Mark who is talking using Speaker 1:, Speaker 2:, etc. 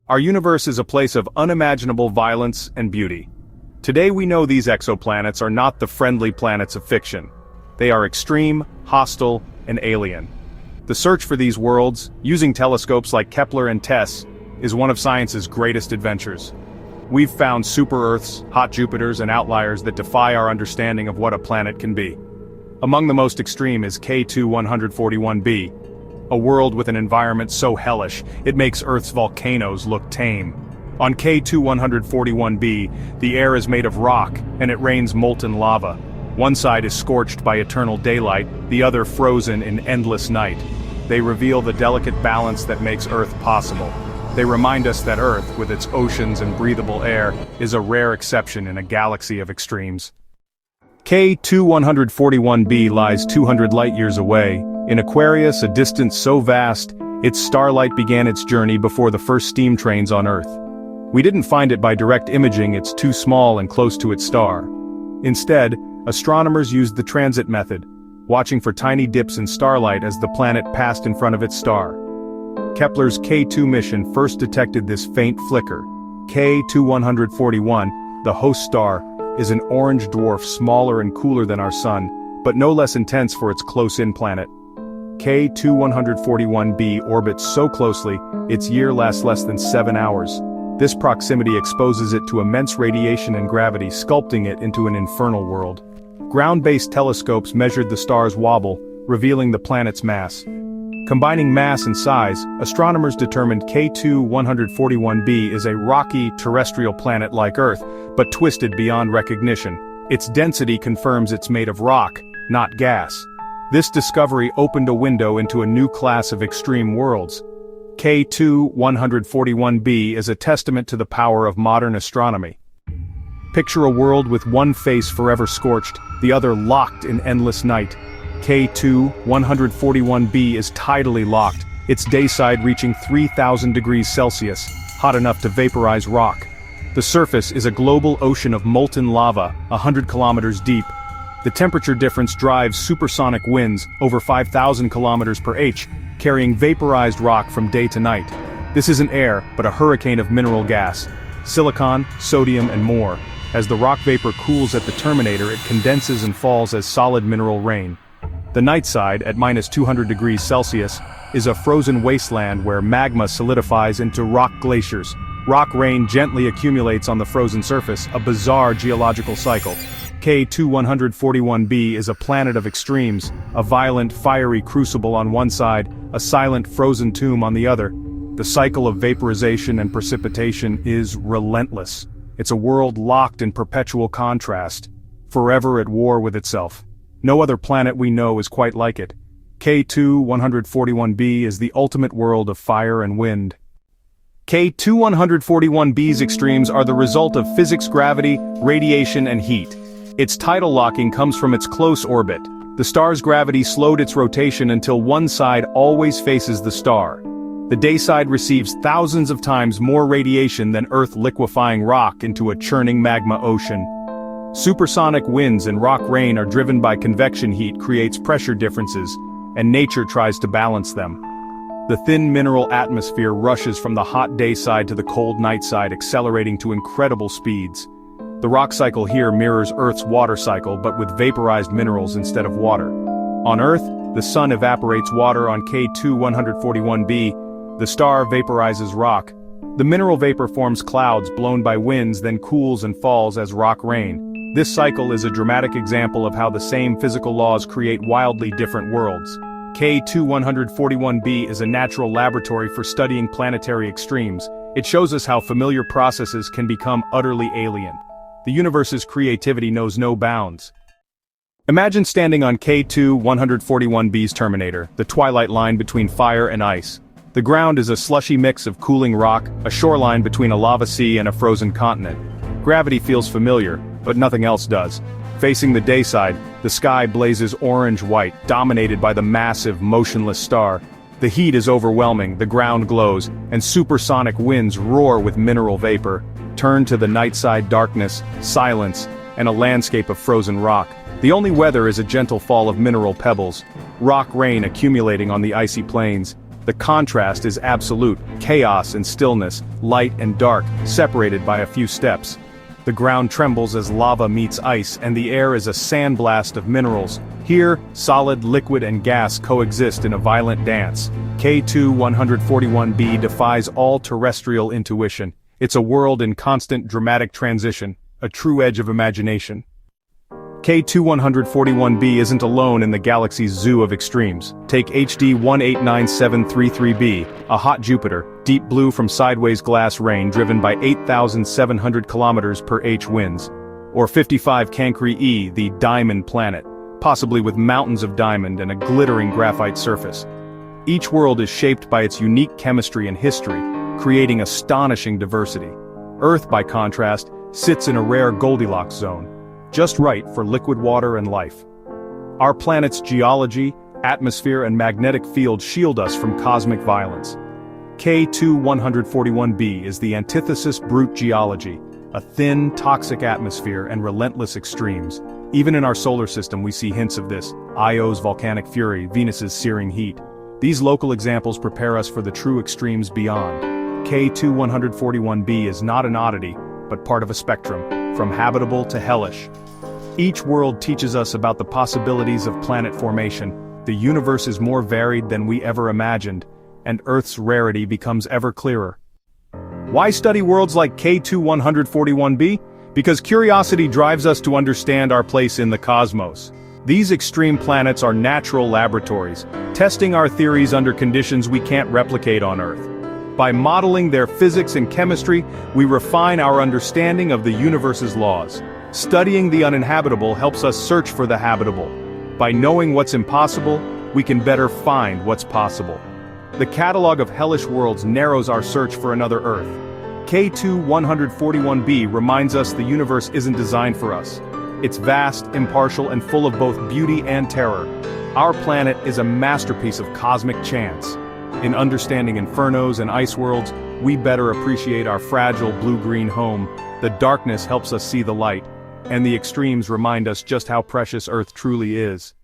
Speaker 1: Our universe is a place of unimaginable violence and beauty. Today we know these exoplanets are not the friendly planets of fiction. They are extreme, hostile, and alien. The search for these worlds, using telescopes like Kepler and TESS, is one of science's greatest adventures. We've found super-Earths, hot Jupiters, and outliers that defy our understanding of what a planet can be. Among the most extreme is K2-141b, a world with an environment so hellish, it makes Earth's volcanoes look tame. On K2-141b, the air is made of rock, and it rains molten lava. One side is scorched by eternal daylight, the other frozen in endless night. They reveal the delicate balance that makes Earth possible. They remind us that Earth, with its oceans and breathable air, is a rare exception in a galaxy of extremes. K2-141b lies 200 light-years away. In Aquarius, a distance so vast, its starlight began its journey before the first steam trains on Earth. We didn't find it by direct imaging, it's too small and close to its star. Instead, astronomers used the transit method, watching for tiny dips in starlight as the planet passed in front of its star. Kepler's K2 mission first detected this faint flicker. K2-141, the host star, is an orange dwarf smaller and cooler than our Sun, but no less intense for its close-in planet. K2-141b orbits so closely, its year lasts less than 7 hours. This proximity exposes it to immense radiation and gravity, sculpting it into an infernal world. Ground-based telescopes measured the star's wobble, revealing the planet's mass. Combining mass and size, astronomers determined K2-141b is a rocky, terrestrial planet like Earth, but twisted beyond recognition. Its density confirms it's made of rock, not gas. This discovery opened a window into a new class of extreme worlds. K2-141b is a testament to the power of modern astronomy. Picture a world with one face forever scorched, the other locked in endless night. K2-141b is tidally locked, its dayside reaching 3,000 degrees Celsius, hot enough to vaporize rock. The surface is a global ocean of molten lava, 100 kilometers deep. The temperature difference drives supersonic winds, over 5,000 kilometers per h, carrying vaporized rock from day to night. This isn't air, but a hurricane of mineral gas, silicon, sodium, and more. As the rock vapor cools at the terminator, it condenses and falls as solid mineral rain. The night side, at minus 200 degrees Celsius, is a frozen wasteland where magma solidifies into rock glaciers. Rock rain gently accumulates on the frozen surface, a bizarre geological cycle. K2-141b is a planet of extremes, a violent, fiery crucible on one side, a silent, frozen tomb on the other. The cycle of vaporization and precipitation is relentless. It's a world locked in perpetual contrast, forever at war with itself. No other planet we know is quite like it. K2-141b is the ultimate world of fire and wind. K2-141b's extremes are the result of physics, gravity, radiation, and heat. Its tidal locking comes from its close orbit. The star's gravity slowed its rotation until one side always faces the star. The day side receives thousands of times more radiation than Earth, liquefying rock into a churning magma ocean. Supersonic winds and rock rain are driven by convection heat, creates pressure differences, and nature tries to balance them. The thin mineral atmosphere rushes from the hot day side to the cold night side, accelerating to incredible speeds. The rock cycle here mirrors Earth's water cycle, but with vaporized minerals instead of water. On Earth, the sun evaporates water. On K2-141b, the star vaporizes rock. The mineral vapor forms clouds blown by winds, then cools and falls as rock rain. This cycle is a dramatic example of how the same physical laws create wildly different worlds. K2-141b is a natural laboratory for studying planetary extremes. It shows us how familiar processes can become utterly alien. The universe's creativity knows no bounds. Imagine standing on K2-141b's terminator, the twilight line between fire and ice. The ground is a slushy mix of cooling rock, a shoreline between a lava sea and a frozen continent. Gravity feels familiar, but nothing else does. Facing the day side, the sky blazes orange-white, dominated by the massive, motionless star. The heat is overwhelming, the ground glows, and supersonic winds roar with mineral vapor. Turn to the night side, darkness, silence, and a landscape of frozen rock. The only weather is a gentle fall of mineral pebbles, rock rain accumulating on the icy plains. The contrast is absolute: chaos and stillness, light and dark, separated by a few steps. The ground trembles as lava meets ice, and the air is a sandblast of minerals. Here, solid, liquid, and gas coexist in a violent dance. K2-141b defies all terrestrial intuition. It's a world in constant dramatic transition, a true edge of imagination. K2-141b isn't alone in the galaxy's zoo of extremes. Take HD 189733b, a hot Jupiter, deep blue from sideways glass rain driven by 8,700 km/h winds. Or 55 Cancri E, the diamond planet, possibly with mountains of diamond and a glittering graphite surface. Each world is shaped by its unique chemistry and history, creating astonishing diversity. Earth, by contrast, sits in a rare Goldilocks zone, just right for liquid water and life. Our planet's geology, atmosphere, and magnetic field shield us from cosmic violence. K2-141b is the antithesis: brute geology, a thin, toxic atmosphere and relentless extremes. Even in our solar system we see hints of this: Io's volcanic fury, Venus's searing heat. These local examples prepare us for the true extremes beyond. K2-141b is not an oddity, but part of a spectrum, from habitable to hellish. Each world teaches us about the possibilities of planet formation. The universe is more varied than we ever imagined, and Earth's rarity becomes ever clearer. Why study worlds like K2-141b? Because curiosity drives us to understand our place in the cosmos. These extreme planets are natural laboratories, testing our theories under conditions we can't replicate on Earth. By modeling their physics and chemistry, we refine our understanding of the universe's laws. Studying the uninhabitable helps us search for the habitable. By knowing what's impossible, we can better find what's possible. The catalog of hellish worlds narrows our search for another Earth. K2-141b reminds us the universe isn't designed for us. It's vast, impartial, and full of both beauty and terror. Our planet is a masterpiece of cosmic chance. In understanding infernos and ice worlds, we better appreciate our fragile blue-green home. The darkness helps us see the light, and the extremes remind us just how precious Earth truly is.